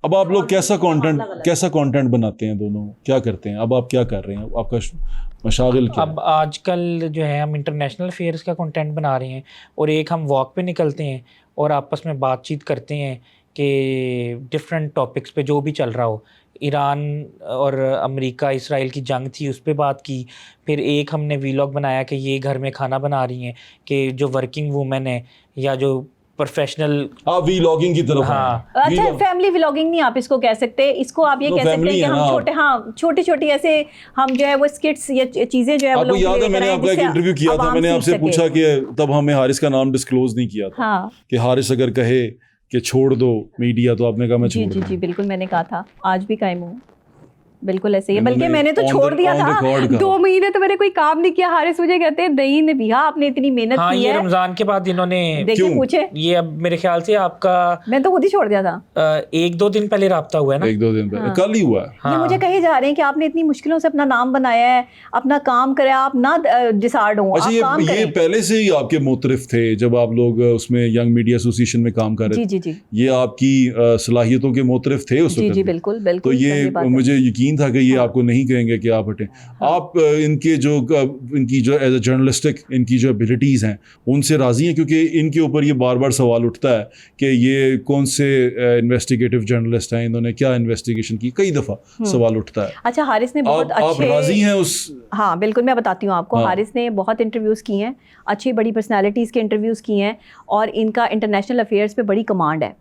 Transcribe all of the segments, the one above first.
अब आप लोग कैसा कंटेंट बनाते हैं दोनों, क्या करते हैं? अब आप क्या कर रहे हैं, आपका मशागिल क्या अब आजकल जो है हम इंटरनेशनल अफेयर्स का कंटेंट बना रहे हैं और एक हम वॉक पे निकलते हैं और आपस में बातचीत करते हैं कि डिफरेंट टॉपिक्स पे जो भी चल रहा हो। ईरान और अमेरिका इसराइल की जंग थी, उस पर बात की। फिर एक हमने वीलॉग बनाया कि ये घर में खाना बना रही हैं, कि जो वर्किंग वूमेन है या जो प्रोफेशनल व्लॉगिंग की तरफ हाँ। अच्छा, फैमिली व्लॉगिंग नहीं आप इसको कह सकते, इसको आप ये कह सकते हैं कि हम छोटे छोटी ऐसे हम जो है वो स्किट्स या चीजें जो है वो आपको याद है मैंने आपका एक इंटरव्यू किया था, मैंने आपसे पूछा कि तब हमें हारिस का नाम डिस्क्लोज नहीं किया था। हाँ। कि हारिस अगर कहे कि छोड़ दो मीडिया तो आपने कहा मैं छोड़ दूं। जी बिल्कुल मैंने कहा था, आज भी कायम हूँ, बिल्कुल ऐसे ही। बल्कि मैंने तो छोड़ दिया था, 2 महीने तो मैंने कोई काम नहीं किया। हारिस मुझे कहते हैं नहीं नबीहा आपने इतनी मेहनत की ये है। रमजान के बाद इन्होंने देखिए पूछे, ये अब मेरे ख्याल से आपका मैं तो खुद ही छोड़ दिया था। 1-2 दिन पहले राब्ता हुआ है ना, 1-2 दिन पहले, कल ही हुआ है। ये मुझे कहे जा रहे हैं कि आपने इतनी मुश्किलों से अपना नाम बनाया है, अपना काम कराया, आप ना डिसार्ड हो। अच्छा, ये पहले से ही आपके मोतरिफ थे जब आप लोग उसमें यंग मीडिया एसोसिएशन में काम कर रहे थे? जी। ये आपकी सलाहियतों के मोतरिफ थे उस वक्त? जी बिल्कुल। तो ये मुझे यकीन था कि ये आपको नहीं कहेंगे कि आप हटें। आप इनकी जो एज ए जर्नलिस्टिक इनकी जो एबिलिटीज़ हैं उनसे राज़ी हैं? क्योंकि इनके ऊपर ये बार बार सवाल उठता है कि ये कौन से इन्वेस्टिगेटिव जर्नलिस्ट हैं, इन्होंने क्या इन्वेस्टिगेशन की, कई दफ़ा सवाल उठता है। अच्छा, हारिस ने बहुत अच्छे, आप राज़ी हैं उस? हाँ बिल्कुल, मैं बताती हूँ आपको। हारिस ने बहुत इंटरव्यूज़ किए हैं, अच्छी बड़ी पर्सनालिटीज़ के इंटरव्यूज़ किए हैं और इनका इंटरनेशनल अफेयर्स पे बड़ी कमांड है।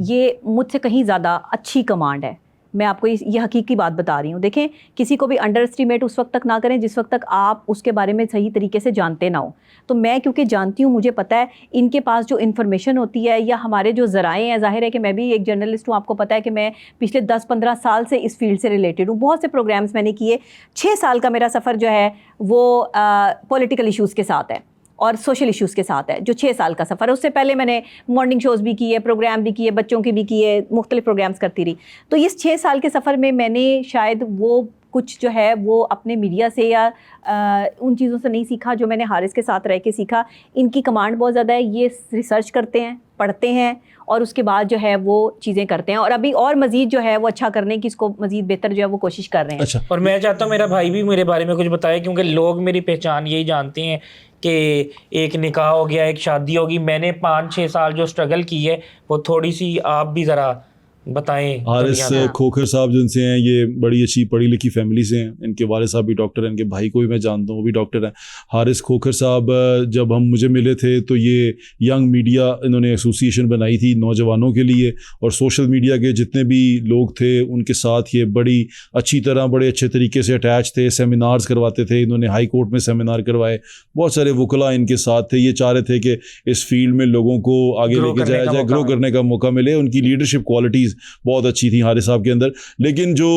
ये मुझसे कहीं ज़्यादा अच्छी कमांड है। मैं आपको ये हकीकी बात बता रही हूँ। देखें, किसी को भी अंडर एस्टिमेट उस वक्त तक ना करें जिस वक्त तक आप उसके बारे में सही तरीके से जानते ना हो। तो मैं क्योंकि जानती हूँ, मुझे पता है इनके पास जो इन्फॉर्मेशन होती है या हमारे जो ज़राए हैं, ज़ाहिर है कि मैं भी एक जर्नलिस्ट हूँ, आपको पता है कि मैं पिछले 10-15 साल से इस फील्ड से रिलेटेड हूँ। बहुत से प्रोग्राम्स मैंने किए। 6 साल का मेरा सफ़र जो है वो पॉलिटिकल इशूज़ के साथ है और सोशल इश्यूज़ के साथ है, जो 6 साल का सफ़र है। उससे पहले मैंने मॉर्निंग शोज़ भी किए, प्रोग्राम भी किए, बच्चों के भी किए, मुख्तलिफ प्रोग्राम्स करती रही। तो इस 6 साल के सफ़र में मैंने शायद वो कुछ जो है वो अपने मीडिया से या उन चीज़ों से नहीं सीखा जो मैंने हारिस के साथ रह के सीखा। इनकी कमांड बहुत ज़्यादा है, ये रिसर्च करते हैं, पढ़ते हैं और उसके बाद जो है वो चीज़ें करते हैं और अभी और मज़ीद जो है वो अच्छा करने की, इसको मज़ीद बेहतर जो है वो कोशिश कर रहे हैं। अच्छा। और मैं चाहता हूँ मेरा भाई भी मेरे बारे में कुछ बताए, क्योंकि लोग मेरी पहचान यही जानते हैं कि एक निकाह हो गया, एक शादी होगी। मैंने 5-6 साल जो स्ट्रगल की है वो थोड़ी सी आप भी ज़रा बताएं। हारिस खोखर साहब जिनसे हैं, ये बड़ी अच्छी पढ़ी लिखी फैमिली से हैं। इनके वाले साहब भी डॉक्टर हैं, इनके भाई को भी मैं जानता हूँ, वो भी डॉक्टर हैं। हारिस खोखर साहब जब हम मुझे मिले थे तो ये यंग मीडिया इन्होंने एसोसिएशन बनाई थी नौजवानों के लिए, और सोशल मीडिया के जितने भी लोग थे उनके साथ ये बड़ी अच्छी तरह, बड़े अच्छे तरीके से अटैच थे। सेमिनार्स करवाते थे, इन्होंने हाई कोर्ट में सेमिनार करवाए, बहुत सारे वकला इनके साथ थे। ये चाह रहे थे कि इस फील्ड में लोगों को आगे लेके जाया जाए, ग्रो करने का मौका मिले। उनकी लीडरशिप क्वालिटीज़ बहुत अच्छी थी हारिस साहब के अंदर। लेकिन जो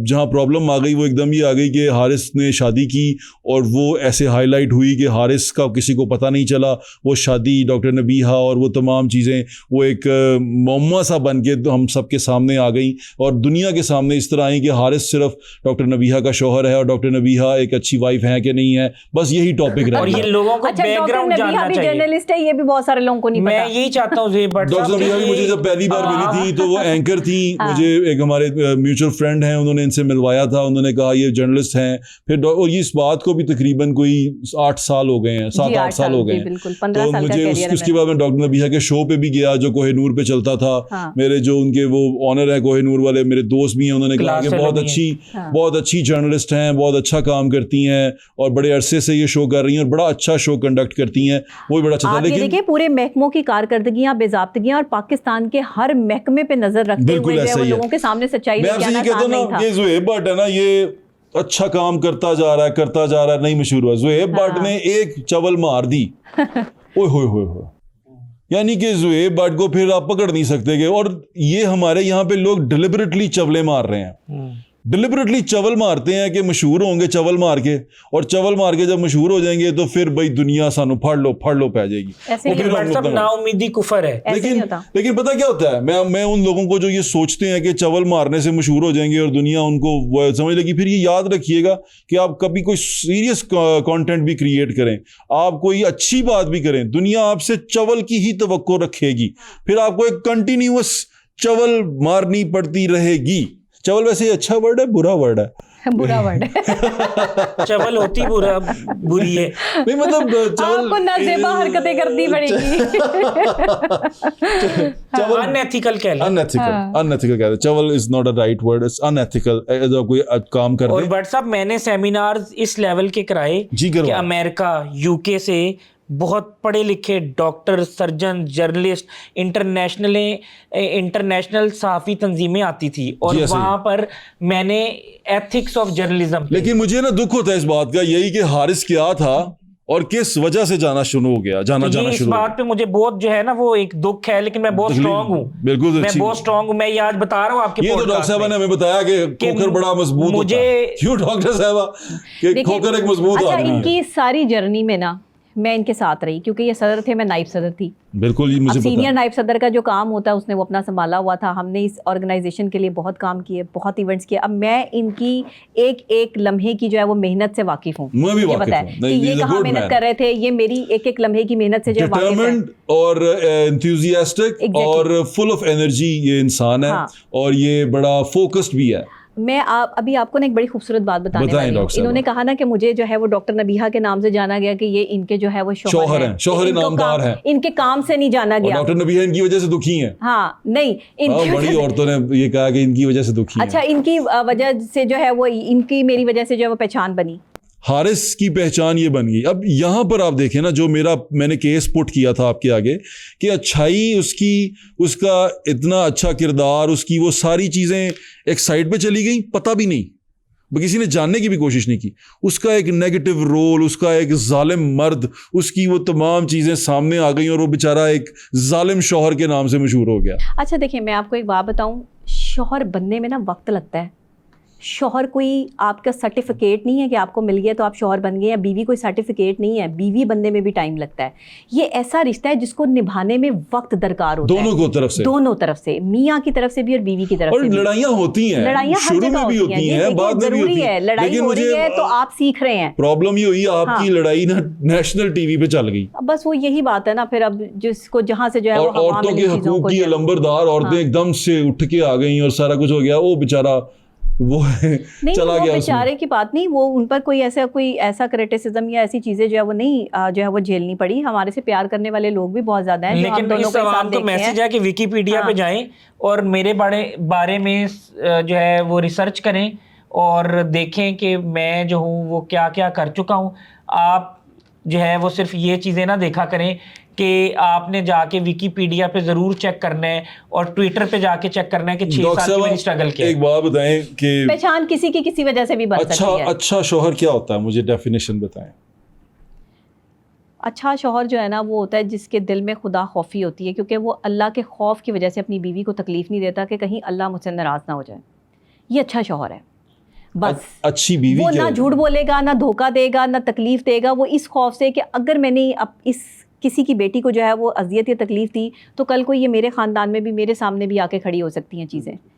जहां प्रॉब्लम आ गई वो एकदम ये आ गई कि हारिस ने शादी की और वो ऐसे हाईलाइट हुई कि हारिस का किसी को पता नहीं चला। वो शादी, डॉक्टर नबीहा और वो तमाम चीज़ें वो एक मुअम्मा सा बन के तो हम सबके सामने आ गई और दुनिया के सामने इस तरह आई कि हारिस सिर्फ डॉक्टर नबीहा का शौहर है और डॉक्टर नबीहा एक अच्छी वाइफ है कि नहीं है, बस यही टॉपिक रहा। और ये लोगों को बैकग्राउंड जानना चाहिए। जर्नलिस्ट है, ये भी बहुत सारे लोगों को नहीं पता। मैं यही चाहता हूँ डॉक्टर नबीहा भी मुझे जब पहली बार मिली थी तो वो एंकर थी। मुझे एक हमारे म्यूचुअल फ्रेंड हैं, उन्होंने इनसे मिलवाया था, उन्होंने कहा ये जर्नलिस्ट हैं। फिर और ये इस बात को भी तकरीबन कोई 8 साल हो गए हैं, 7-8 साल हो गए हैं। तो मुझे उसके बाद मैं डॉक्टर नबीहा के शो पे भी गया जो कोहिनूर पे चलता था। मेरे जो उनके वो ऑनर है कोहिनूर वाले, मेरे दोस्त भी हैं, उन्होंने कहा कि बहुत अच्छी जर्नलिस्ट हैं, बहुत अच्छा काम करती हैं और बड़े अरसे से ये शो कर रही हैं और बड़ा अच्छा शो कंडक्ट करती हैं। वो भी बड़ा अच्छा था। लेकिन देखिए पूरे महकमों की कारकर्दगियां, बेज़ाब्तगियां और पाकिस्तान के हर महकमे पे नजर रखते हुए लोगों के सामने सच्चाई लेके आना आसान नहीं था। ये ज़ुहैब भट्ट है ना, ये अच्छा काम करता जा रहा है, नहीं मशहूर हुआ। ज़ुहैब भट्ट ने एक चवल मार दी, ओए होए होए होए, यानी कि ज़ुहैब भट्ट को फिर आप पकड़ नहीं सकते। और ये हमारे यहाँ पे लोग डिलिबरेटली चवले मार रहे हैं, डिलिबरेटली चवल मारते हैं कि मशहूर होंगे चवल मार के, और चवल मार के जब मशहूर हो जाएंगे तो फिर भाई दुनिया सानू फड़ लो पै जाएगी। नाउम्मीदी कुफर है। लेकिन पता क्या होता है, मैं उन लोगों को जो ये सोचते हैं कि चवल मारने से मशहूर हो जाएंगे और दुनिया उनको समझ लेगी, फिर ये याद रखिएगा कि आप कभी कोई सीरियस कंटेंट भी क्रिएट करें, आप कोई अच्छी बात भी करें, दुनिया आपसे चवल की ही तवक्को रखेगी। फिर आपको एक कंटिन्यूअस चवल मारनी पड़ती रहेगी। चवल वैसे ये अच्छा वर्ड है बुरा वर्ड है? बुरा वर्ड है। चवल होती बुरी है। नहीं मतलब चवल आपको नाजेबा हरकतें करनी पड़ेगी। चवल अनएथिकल कह लो। अनएथिकल कहते हैं। चवल is not a right word, it's unethical. कोई काम कर और रहे बट साहब मैंने सेमिनार्स इस लेवल के कराए जी कि करवा अमेरिका यूके से बहुत पढ़े लिखे डॉक्टर, सर्जन, जर्नलिस्ट, इंटरनेशनल सहाफ़ी तंजीमें आती थी और जी, ऐसे ही। वहाँ पर मैंने एथिक्स ऑफ जर्नलिज्म लेकिन मुझे ना दुख होता है इस बात का, यही कि हारिस क्या था और किस वजह से जाना शुरू हो गया, जाना इस शुरू हो बात पे मुझे बहुत जो है ना वो एक दुख है, लेकिन मैं बहुत तकलीफ- स्ट्रांग हूँ। बिल्कुल मैं अच्छी- बहुत स्ट्रांग हूँ। मैं ये आज बता रहा हूँ आपके ये तो डॉक्टर podcast साहब में। ने हमें बताया कि खोखर बड़ा मजबूत होता मुझे- है। क्यों डॉक्टर साहब कि देखिए, खोखर एक मजबूत अच्छा आदमी है। इनकी सारी जर्नी में ना मैं इनके साथ रही, क्योंकि ये सदर थे, मैं नाइब सदर थी। बिल्कुल ये अब मुझे सीनियर पता नाइब सदर का जो काम होता है उसने वो अपना संभाला हुआ था। हमने इस ऑर्गेनाइजेशन के लिए बहुत काम किए, बहुत इवेंट्स किए। अब मैं इनकी एक एक लम्हे की जो है वो मेहनत से वाकिफ हूँ। मैं भी मुझे वाकिफ पता हूँ। है नहीं, कि ये he's a कहाँ good मेहनत man. कर रहे थे, ये मेरी एक एक लम्हे की मेहनत से जो है वाकिफ है। डिटरमिन्ड और एंथुसियास्टिक Exactly. और फुल ऑफ एनर्जी ये इंसान है। हाँ। और ये बड़ा फोकस्ड भी है। मैं अभी आपको ना एक बड़ी खूबसूरत बात बताने बताएं वाली हूँ। डॉक्टर साहब। इन्होंने कहा ना कि मुझे जो है वो डॉक्टर नबीहा के नाम से जाना गया कि ये इनके जो है वो शौहर हैं, शौहर इनको नामदार हैं। इनके काम से नहीं जाना और गया। डॉक्टर नबी इनकी वजह से दुखी हैं। हाँ नहीं, इनकी बड़ी वजह से- औरतों ने ये कहा कि इनकी वजह से दुखी अच्छा, हैं। इनकी वजह से जो है वो इनकी मेरी वजह से जो है वो पहचान बनी। हारिस की पहचान ये बन गई। अब यहाँ पर आप देखें ना, जो मैंने केस पुट किया था आपके आगे कि अच्छाई उसकी, उसका इतना अच्छा किरदार, उसकी वो सारी चीज़ें एक साइड पे चली गई, पता भी नहीं, किसी ने जानने की भी कोशिश नहीं की। उसका एक नेगेटिव रोल, उसका एक जालिम मर्द, उसकी वो तमाम चीज़ें सामने आ गई और वो बेचारा एक जालिम शौहर के नाम से मशहूर हो गया। अच्छा देखिए, मैं आपको एक बात बताऊं, शौहर बनने में ना वक्त लगता है। शौहर कोई आपका सर्टिफिकेट नहीं है कि आपको मिल गया तो आप शौहर बन गए, या बीवी कोई सर्टिफिकेट नहीं है। बीवी बनने में भी टाइम लगता है। ये ऐसा रिश्ता है जिसको निभाने में वक्त दरकार होता है, दोनों को तरफ से, दोनों तरफ से, मियाँ की तरफ से भी और बीवी की तरफ और से भी। लड़ाइयाँ होती हैं, लड़ाइयाँ हर शुरू जगह में भी होती ये हैं, देखिए, बाद में भी जरूरी होती है। हैं। लड़ाई लेकिन हो रही मुझे है तो आप सीख रहे हैं। प्रॉब्लम ये हुई आपकी हाँ। लड़ाई ना नेशनल टीवी पे चल गई। अब बस वो यही बात है ना, फिर अब जिसको जहाँ से जो है और वो हवा औरतों मिली के चीज़ों हकूक को की जो है। लंबरदार औरतें हाँ। एकदम से उठ के आ गई और सारा कुछ हो गया। वो बेचारा वो नहीं, चला वो गया बेचारे की बात नहीं, वो उन पर कोई ऐसा क्रिटिसिज्म या ऐसी चीजें जो है वो नहीं जो है वो झेलनी पड़ी। हमारे से प्यार करने वाले लोग भी बहुत ज्यादा हैं जो हम लेकिन दोनों इस के साथ सवाल को देखते मैसेज हैं। है कि विकिपीडिया पे जाएं और मेरे बारे में जो है वो रिसर्च करें और देखें कि मैं जो हूँ वो क्या क्या कर चुका हूँ। आप जो है वो सिर्फ ये चीज़ें ना देखा करें कि आपने जाके विकिपीडिया पे ज़रूर चेक करना है और ट्विटर पे जाके चेक करना है कि 6 साल की मैंने स्ट्रगल किया। एक बात बताएं कि पहचान किसी की किसी वजह से भी बन सकती है। अच्छा शौहर क्या होता है, मुझे डेफिनेशन बताएं। अच्छा शौहर जो है ना वो होता है जिसके दिल में खुदा खौफी होती है, क्योंकि वो अल्लाह के खौफ की वजह से अपनी बीवी को तकलीफ नहीं देता कि कहीं अल्लाह मुझसे नाराज़ ना हो जाए। ये अच्छा शौहर है। बस अच्छी बीवी वो क्या ना होती है? झूठ बोलेगा, ना धोखा देगा, ना तकलीफ देगा। वो इस खौफ से कि अगर मैंने अब इस किसी की बेटी को जो है वो अजियत या तकलीफ दी तो कल को ये मेरे ख़ानदान में भी मेरे सामने भी आके खड़ी हो सकती हैं चीज़ें।